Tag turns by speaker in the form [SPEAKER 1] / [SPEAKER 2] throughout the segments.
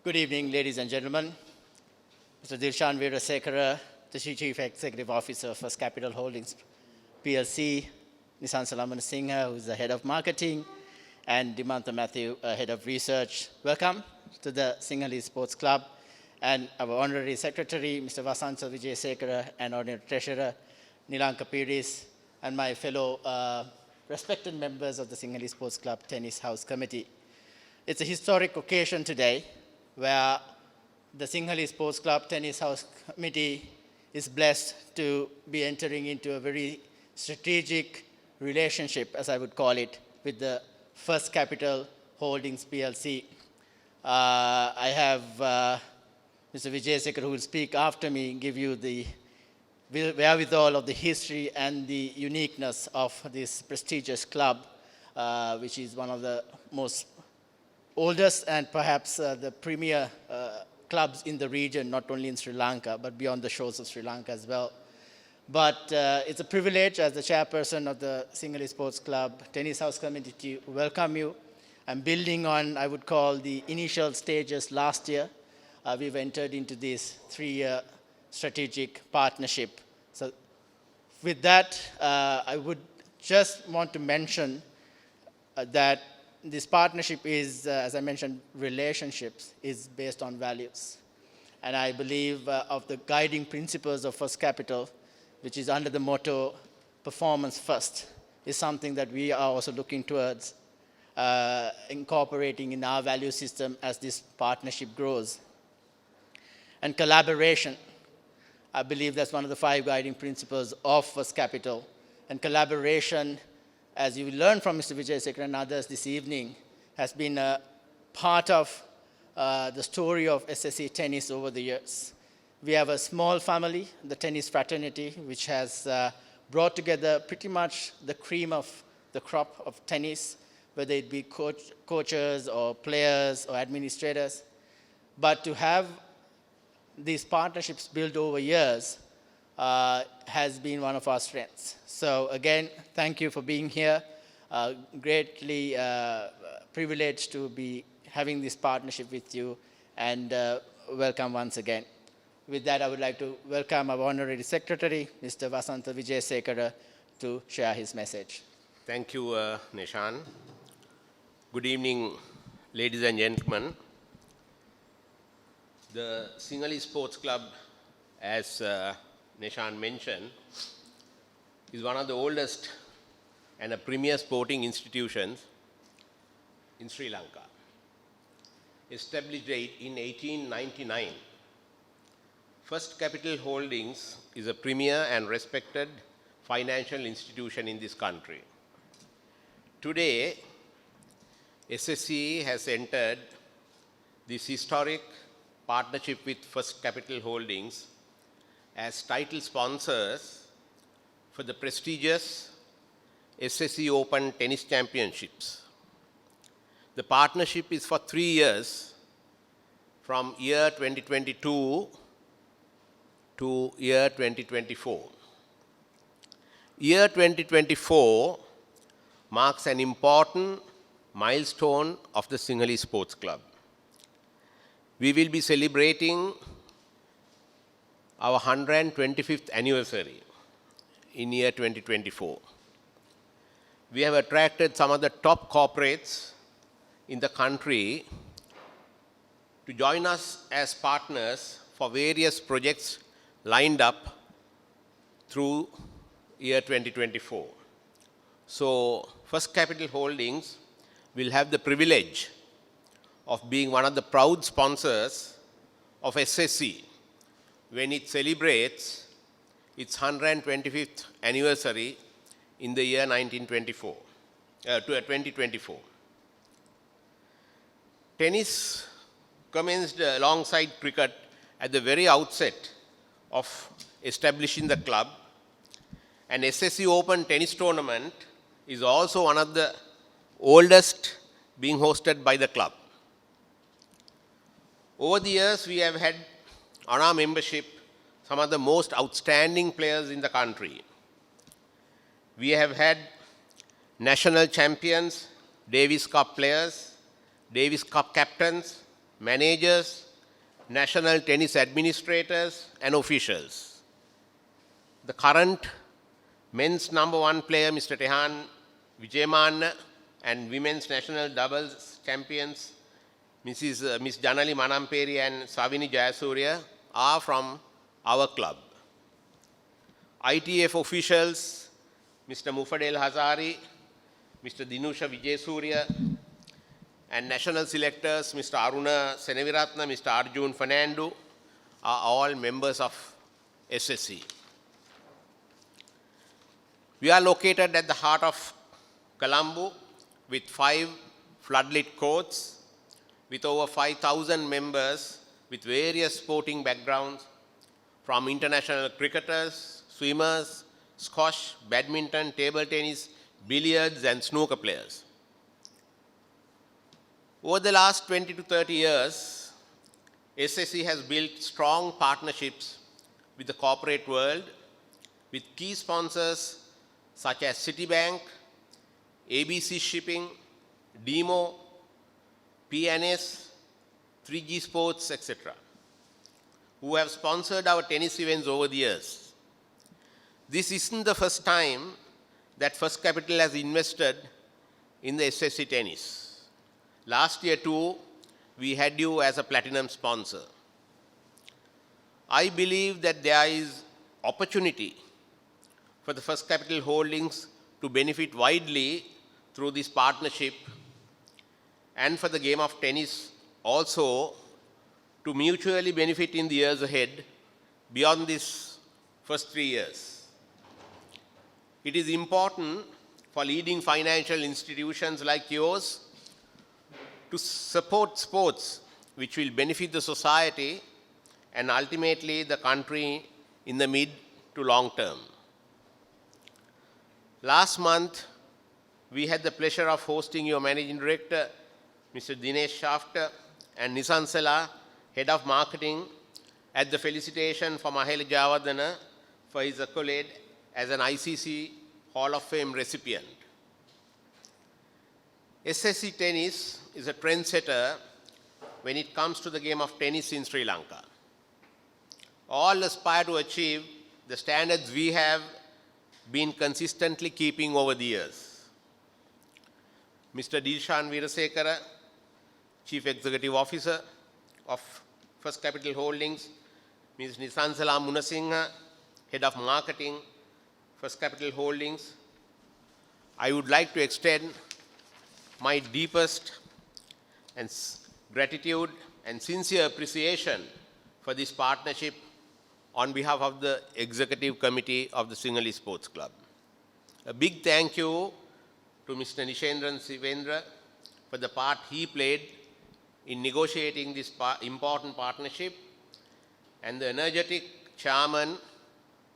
[SPEAKER 1] Good evening, ladies and gentlemen. Mr. Dilshan Veerasekara, the Chief Executive Officer of First Capital Holdings PLC, Nishan Salaman Singha, who is the Head of Marketing, and Dimantha Matthew, Head of Research. Welcome to the Sinhalese Sports Club, and our Honorary Secretary, Mr. Vasantha Vijayasekara, and Honorary Treasurer, Nilanka Piris, and my fellow respected members of the Sinhalese Sports Club Tennis House Committee. It's a historic occasion today, where the Sinhalese Sports Club Tennis House Committee is blessed to be entering into a very strategic relationship, as I would call it, with the First Capital Holdings PLC. I have Mr. Vijayasekara, who will speak after me, give you the wherewithal of the history and the uniqueness of this prestigious club, which is one of the most oldest and perhaps the premier clubs in the region, not only in Sri Lanka, but beyond the shores of Sri Lanka as well. But it's a privilege as the chairperson of the Sinhalese Sports Club Tennis House Committee to welcome you. I'm building on, I would call, the initial stages last year. We've entered into this 3-year strategic partnership. So with that, I would just want to mention that this partnership is, as I mentioned, relationships is based on values. And I believe of the guiding principles of First Capital, which is under the motto, performance first, is something that we are also looking towards incorporating in our value system as this partnership grows. And collaboration, I believe that's one of the 5 guiding principles of First Capital. And collaboration, as you will learn from Mr. Vijayasekara and others this evening, has been a part of the story of SSC Tennis over the years. We have a small family, the tennis fraternity, which has brought together pretty much the cream of the crop of tennis, whether it be coaches or players or administrators. But to have these partnerships built over years has been one of our strengths. So again, thank you for being here. Greatly privileged to be having this partnership with you, and welcome once again. With that, I would like to welcome our Honorary Secretary, Mr. Vasantha Vijayasekara, to share his message.
[SPEAKER 2] Thank you, Nishan. Good evening, ladies and gentlemen. The Sinhalese Sports Club, as Nishan mentioned, is one of the oldest and a premier sporting institutions in Sri Lanka. Established in 1899, First Capital Holdings is a premier and respected financial institution in this country. Today, SSC has entered this historic partnership with First Capital Holdings as title sponsors for the prestigious SSC Open Tennis Championships. The partnership is for 3 years, from year 2022 to year 2024. Year 2024 marks an important milestone of the Sinhalese Sports Club. We will be celebrating our 125th anniversary in year 2024. We have attracted some of the top corporates in the country to join us as partners for various projects lined up through year 2024. So, First Capital Holdings will have the privilege of being one of the proud sponsors of SSC when it celebrates its 125th anniversary in the year 2024. Tennis commenced alongside cricket at the very outset of establishing the club, and SSC Open Tennis Tournament is also one of the oldest being hosted by the club. Over the years, we have had on our membership some of the most outstanding players in the country. We have had national champions, Davis Cup players, Davis Cup captains, managers, national tennis administrators, and officials. The current men's number one player, Mr. Tehan Vijayamanna, and women's national doubles champions, Miss Janali Manamperi and Savini Jayasuriya, are from our club. ITF officials, Mr. Mufadel Hazari, Mr. Dinusha Vijayasuriya, and national selectors, Mr. Aruna Seneviratna, Mr. Arjun Fernando, are all members of SSC. We are located at the heart of Colombo with 5 floodlit courts, with over 5,000 members with various sporting backgrounds, from international cricketers, swimmers, squash, badminton, table tennis, billiards, and snooker players. Over the last 20 to 30 years, SSC has built strong partnerships with the corporate world, with key sponsors such as Citibank, ABC Shipping, Demo, PNS, 3G Sports, etc., who have sponsored our tennis events over the years. This isn't the first time that First Capital has invested in the SSC Tennis. Last year too, we had you as a platinum sponsor. I believe that there is opportunity for the First Capital Holdings to benefit widely through this partnership, and for the game of tennis also to mutually benefit in the years ahead beyond these first 3 years. It is important for leading financial institutions like yours to support sports which will benefit the society and ultimately the country in the mid to long term. Last month, we had the pleasure of hosting your Managing Director, Mr. Dinesh Shafter, and Nisan Sela, Head of Marketing, at the felicitation for Mahela Javadana for his accolade as an ICC Hall of Fame recipient. SSC Tennis is a trendsetter when it comes to the game of tennis in Sri Lanka. All aspire to achieve the standards we have been consistently keeping over the years. Mr. Dilshan Veerasekara, Chief Executive Officer of First Capital Holdings, Ms. Nisansala Munasinghe, Head of Marketing, First Capital Holdings, I would like to extend my deepest and gratitude and sincere appreciation for this partnership on behalf of the Executive Committee of the Sinhalese Sports Club. A big thank you to Mr. Nishendran Sivendra for the part he played in negotiating this important partnership, and the energetic chairman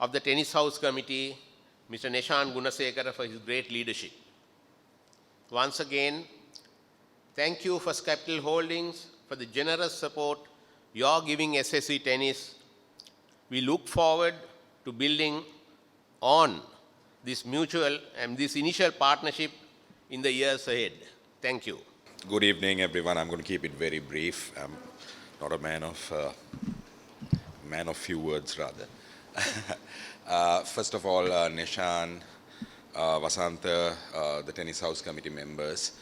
[SPEAKER 2] of the Tennis House Committee, Mr. Neshan Gunasekara, for his great leadership. Once again, thank you First Capital Holdings for the generous support you are giving SSC Tennis. We look forward to building on this mutual and this initial partnership in the years ahead. Thank you.
[SPEAKER 3] Good evening, everyone. I'm going to keep it very brief. I'm not a man of few words, rather. First of all, Nishan, Vasanta, the Tennis House Committee members,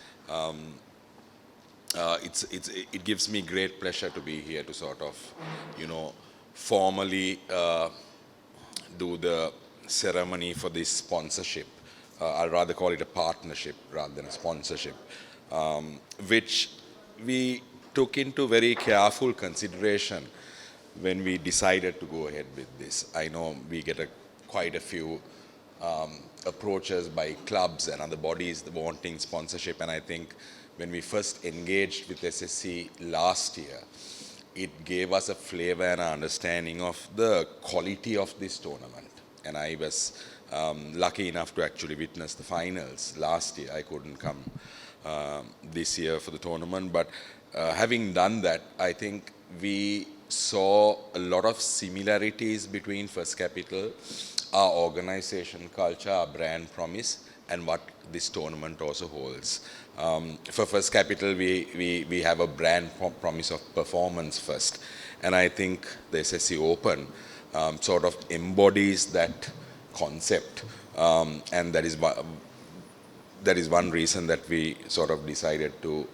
[SPEAKER 3] it gives me great pleasure to be here to sort of, formally do the ceremony for this sponsorship. I'd rather call it a partnership rather than a sponsorship, which we took into very careful consideration when we decided to go ahead with this. I know we get quite a few approaches by clubs and other bodies wanting sponsorship, and I think when we first engaged with SSC last year, it gave us a flavor and an understanding of the quality of this tournament. And I was lucky enough to actually witness the finals last year. I couldn't come this year for the tournament, but having done that, I think we saw a lot of similarities between First Capital, our organization culture, our brand promise, and what this tournament also holds. For First Capital, we have a brand promise of performance first. And I think the SSC Open sort of embodies that concept. And that is one reason that we sort of decided to,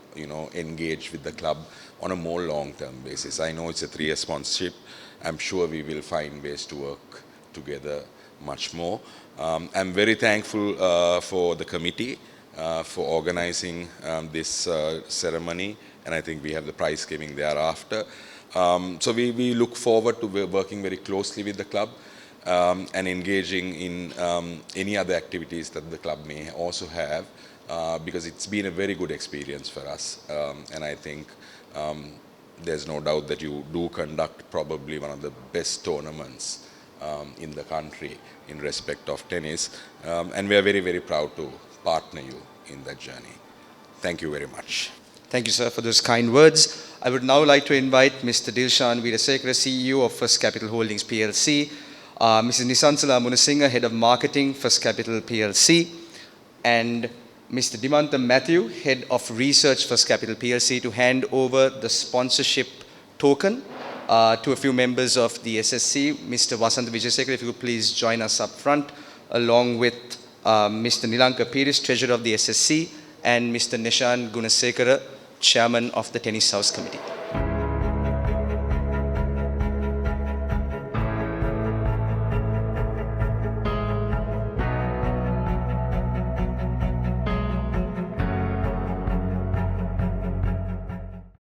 [SPEAKER 3] engage with the club on a more long-term basis. I know it's a 3-year sponsorship. I'm sure we will find ways to work together much more. I'm very thankful for the committee for organizing this ceremony, and I think we have the prize giving thereafter. So we look forward to working very closely with the club and engaging in any other activities that the club may also have, because it's been a very good experience for us, and I think there's no doubt that you do conduct probably one of the best tournaments in the country in respect of tennis, and we are very, very proud to partner you in that journey. Thank you very much.
[SPEAKER 4] Thank you, sir, for those kind words. I would now like to invite Mr. Dilshan Veerasekara, CEO of First Capital Holdings PLC, Mrs. Nisansala Munasinghe, Head of Marketing, First Capital PLC, and Mr. Dimantha Matthew, Head of Research, First Capital PLC, to hand over the sponsorship token to a few members of the SSC. Mr. Vasantha Wijayasekara, if you could please join us up front, along with Mr. Nilanka Piris, Treasurer of the SSC, and Mr. Nishan Gunasekara, Chairman of the Tennis House Committee.